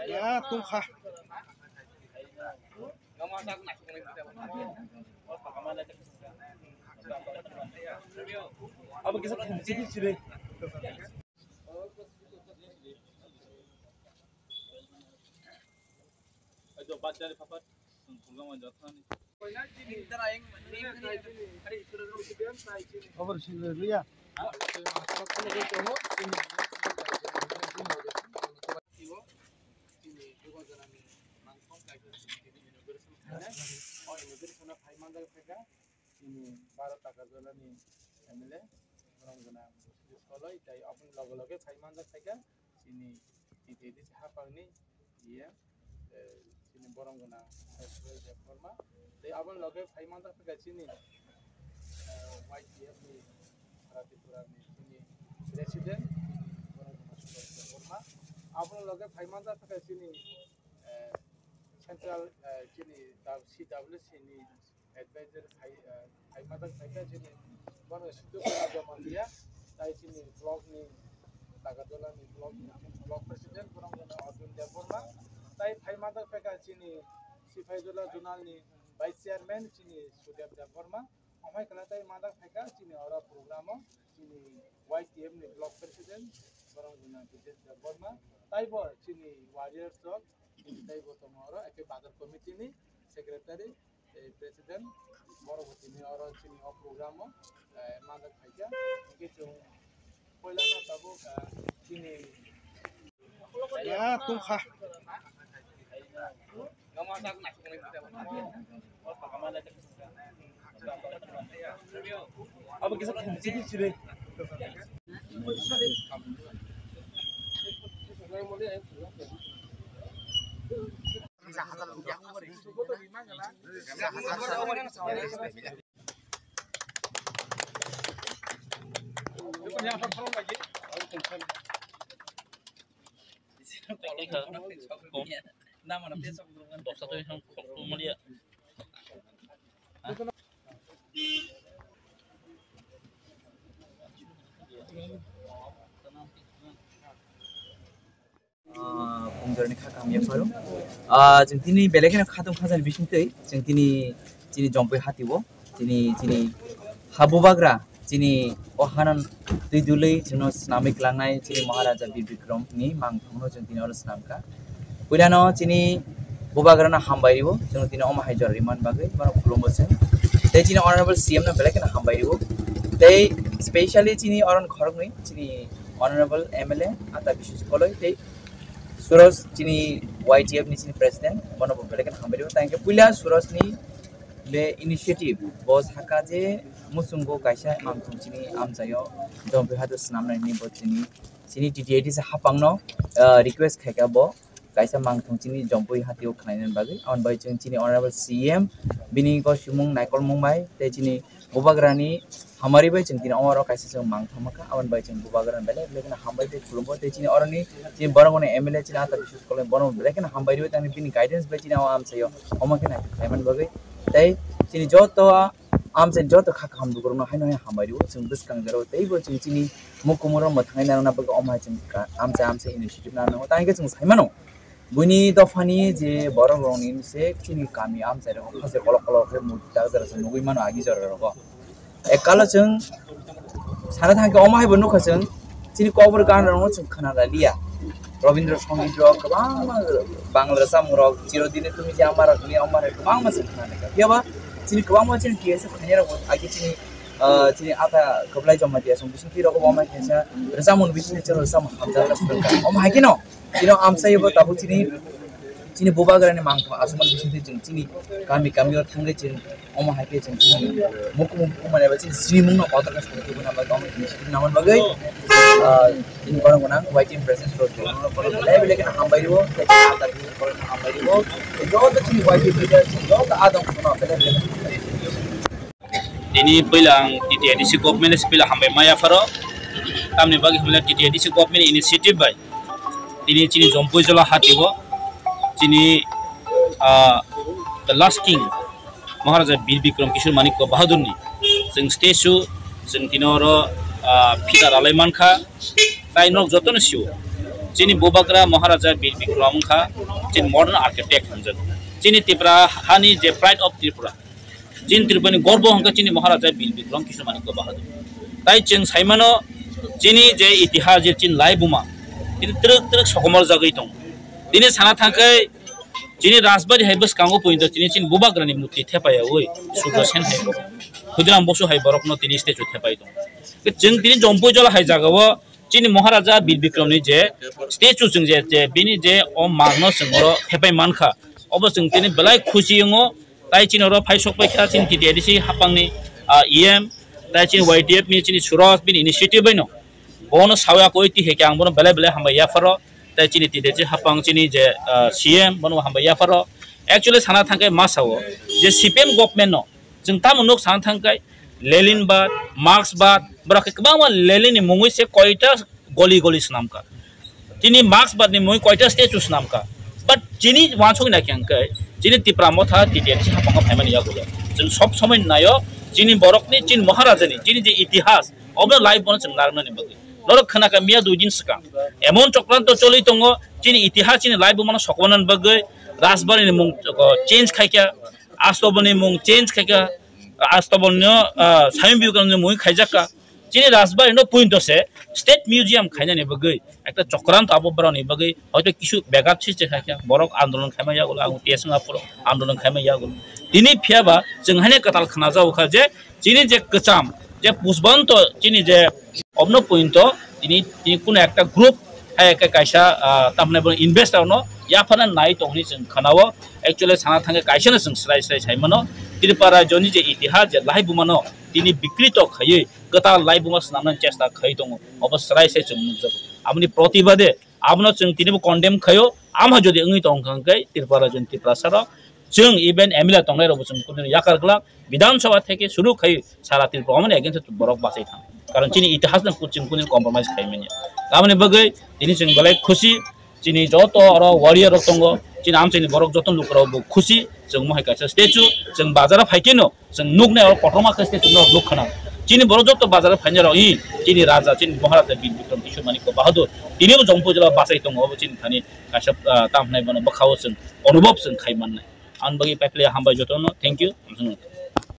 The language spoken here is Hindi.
Ya, tungkha. Apa kisah kecil sih? Aduh, baca di papan. Tunggu aja kan. Cover sih ya. ini 12 টাকা জলানি এমএলএ রংগনা স্কলই তাই আপনি লগে লগে ফাইমানদা থেকে চিনি দিতে দিতে হাপাংনি ইয়া চিনি বরংগনা ফর্মা তাই আপনি লগে ফাইমানদা থেকে চিনি ওয়াইটিএফ ni রাতিপুরা ni চিনি রেসিডেন্ট বরংগনা ফর্মা আপনি লগে ফাইমানদা থেকে চিনি সেন্ট্রাল চিনি CWC ni advisor hai mata saya sini baru situ jama dia tai sini blog ni tagadola ni blog president kurang guna Arjun Devorma tai hai mata saya sini Sifaidola Junal ni vice chairman sini Sudev Devorma amai kala tai mata saya sini aura program sini YTM ni blog president kurang guna Sudev Devorma tai bo sini warriors dog tai bo tomorrow ek badar committee ni secretary president Moroboti ni orang sini program mana saja gitu pola na tahu sini ya tungkha apa kisah kecil sih? bisa hasil rupiah 공전이 가감이야 바로 지금 티니 벨레케나 카동 카잔 비신트이 지금 티니 점프에 하티고 티니 하보바그라 티니 오하는 뒤둘이 지금 스나믹 랑나이 티니 Maharaja Bir Vikram नि मांगथंनो जों तिनी अरस नामका पुरानो तिनी बोबाग्राना हामबायरिबो जों तिनी अमा हाइजर रिमान बागै बारो खुलुमबोसो ते तिनी ऑनरेबल सीएम ना बेलेकेना हामबायरिबो ते स्पेशली तिनी अरन खरगनि तिनी ऑनरेबल एमएलए आता विशेष कलय ते Suros cini YTF ni cini president mana belakan hambari tangke pula Suros ni be initiative bos hakaje musunggo kaisa mamtung cini amjayo jompe hadu snamna ni bo cini TTIT se hapangno request khaika bo kaisa mangtung cini jompe hatio khnainan bagai on bai cini honorable CM bini ko sumung naikol mumbai te cini bobagrani हमारी भाई चिंतिना और कैसे से मांग थमा का अवन भाई चिंतु बागरन बेले लेकिन हम भाई ते खुलुम्बो ते चिनी और नहीं चिन बरंगोने एमएलए चिना आता विशेष कोले बनो लेकिन हम भाई ते बिनी गाइडेंस बे चिना आम से यो हम के ना पेमेंट बगे ते चिनी जो तो आम से जो तो खा हम दुगरनो हाय न हम भाई जों बिस कांग जरो ते बो चिनी मुकुमरो मथाय ना ना बगे अमा चिन आम से इनिशिएटिव ना न तांगे जों साइमानो बुनी दफानी जे बरंगोनि से चिनी कामी आम से रो खसे कल कल के मुदा जरा से नगै मानो आगि जरो रो एकalo जों सारा थांके अमा हायबो नुखा जों चिनि कवर गान रंग जों खोनाला लिया रविन्द्र संगीत रक गोबां बांग्ला सामु रक चिरदिने तुमि जे आमारा गनि अमारा गोबां मासे खोनानाय याबा चिनि गोबां मासे केस खोनाय रक आगि चिनि आता कबलाय जमा दिया सं बिसिन रक अमा केस रजामुन बिसिन चरो सम हमजाला अमा हायके न चिनो आमसायबो ताबु चिनि बोबाग्रानि मांग आसमान बिसिन जों चिनि गामि गामियाव थांगे जों अमा हायके जों मुकुम मानेबा चिनि श्रीमुंग न अदर समिति बनाबा गामि इनिशिएटिभ नामन बागै इन बरंगना वाइटिम प्रेजेंस रोड लेबे लेकिन हामबायरिबो तेका आदा बिसिन हामबायरिबो जो त चिनि वाइटिम प्रेजेंस जो त आदम सुना बेले Ini bilang TTIDC government sepila hambai maya faro tamni bagi hamla TTIDC government initiative bai ini cini jompoi jola hatibo cini the last king Maharaja Veer Vikram Kishore Manikya Bahadur ni जों statue जों tinoro pita ralai mankha tai nok jotono siu चीनी बुबाग्रा महाराजा बीर बिक्रम खा चीन मॉडर्न आर्किटेक्ट हमजन चीनी त्रिपुरा हानि जे प्राइड ऑफ त्रिपुरा चीन त्रिपुरानि गर्व हंका चीनी महाराजा बीर बिक्रम किसुमानि को बाहादुर ताई चीन साइमानो चीनी जे इतिहास जे चीन लाइबुमा तिनि ट्रक ट्रक सकमर जागै दं दिनै साना थांखै चीनी राजबारि हाइबस कांगो पइन्ट चीनी चीन बुबाग्रानि मूर्ति थेपाया ओइ सुदर्शन हाइबो खुदिराम बसु हाइबरकनो तिनि स्टेचु थेपाय दं जों तिनि जम्पु जला हाइ जागाव चीनी महाराजा बीर बिक्रमनि जे स्टेचु जों जे बिनि जे ओ मागनो जोंरो थेपाय मानखा अब जों तिनि बलाय खुसि यङो ताइ चीनरो फाइसक पाइखा चीन टिटिएडिसि हापांनि ईएम ताइ चीन वाइटिएफ नि चीनी सुरज बिनि इनिशिएटिभ बैनो बोनो सावया कोइ ति हेके आं बोनो बलाय बलाय हामबाय याफारो ताइ चीनी टिटिएडिसि हापां चीनी जे सीएम बोनो हामबाय याफारो एक्चुअली साना थांखाय मासावो जे सीपीएम गभर्नमेन्ट नो जों तामुनुक साना थांखाय लेलिनबाद मार्क्सबाद बराके गोबां लेलिननि मुङै से कयटा गली गली नामका तिनि मार्क्सबादनि मुङै कयटा स्टेचुस नामका बाट चीनी वानसों नायखांखाय चीनी त्रिपुरा मथा टिटिएडिसि हापांगा फायमानि यागुला जों सब समय नायो चीनी बरकनि चीन महाराजानि चीनी जे इतिहास अबनो लाइफ बनो जों नारनानि बगै नरक खनाका मिया 2 दिन सिगां एमन चक्रान्त चलै दङ चीनी इतिहास चीनी लाइफ बनो सकवनान बगै राजबारिनि मुं चेन्ज खायका आस्तबनि मुं चेन्ज खायका आस्तबनो साइम बिउगानि मुं खायजाका चीनी राजबारि नो पइन्ट से स्टेट मिउजियाम खायनानि बगै একটা চক্রান্ত আববরণি বগৈ হয়তো কিছু ব্যাঘাত সৃষ্টি খাইয়া বরক আন্দোলন খাইমাইয়া গল আং টিএসঙ্গাপুর আন্দোলন খাইমাইয়া গল তিনি ফিয়াবা जोंहाने कताल खाना जावखा जे चीनी जे कचाम जे पुष्पवंत चीनी जे अबनो पॉइंट তিনি কোনো একটা গ্রুপ हाय एक कायसा तामने इनभेस्टर नो याफाना नाय तोंनि जों खानावो एक्चुअली साना थांगे कायसानो जों स्राय स्राय साइमनो त्रिपुरा जोंनि जे इतिहास जे लाइबुमानो তিনি বিকৃত খাयै कताल लाइबुमा स्नामन चेष्टा खाय दङ अब स्राय स्राय जों मुजब आमनि प्रतिबादे आमनो जों तिनिबो कन्डेम खायो आमहा जदि ओङै तंखांकै त्रिपुरा जों त्रिपुरासार जों इभेन एमएलए तंनाय रबो जों कुन याकारगला विधानसभा থেকে শুরু খাই सारा त्रिपुरा माने एगेन्स्ट बरक बासाय थां कारण चीनी इतिहास न कुचिन कुन कम्प्रोमाइज खायमेनि गामनि बगै तिनि जों गलाय खुशी चीनी जत और वारियर तंग चीन आम चीनी बरक जतन लुकराव खुशी जों महाय कासा स्टेचु जों बाजारा फाइकेनो जों नुगनाय और पटरमा स्टेचु न लुखना चीनी बरक जत बाजारा फाइनाराव इ चीनी राजा चीनी महाराजा बीर बिक्रम किशोरमानि को बाहादुर तिनिबो जंपु जला बासाय दङ अब चीन खानि कासा तामनाय बन बखाव जों अनुभव जों खायमाननाय आन बगै पाइप्ले हामबाय जतन थैंक यू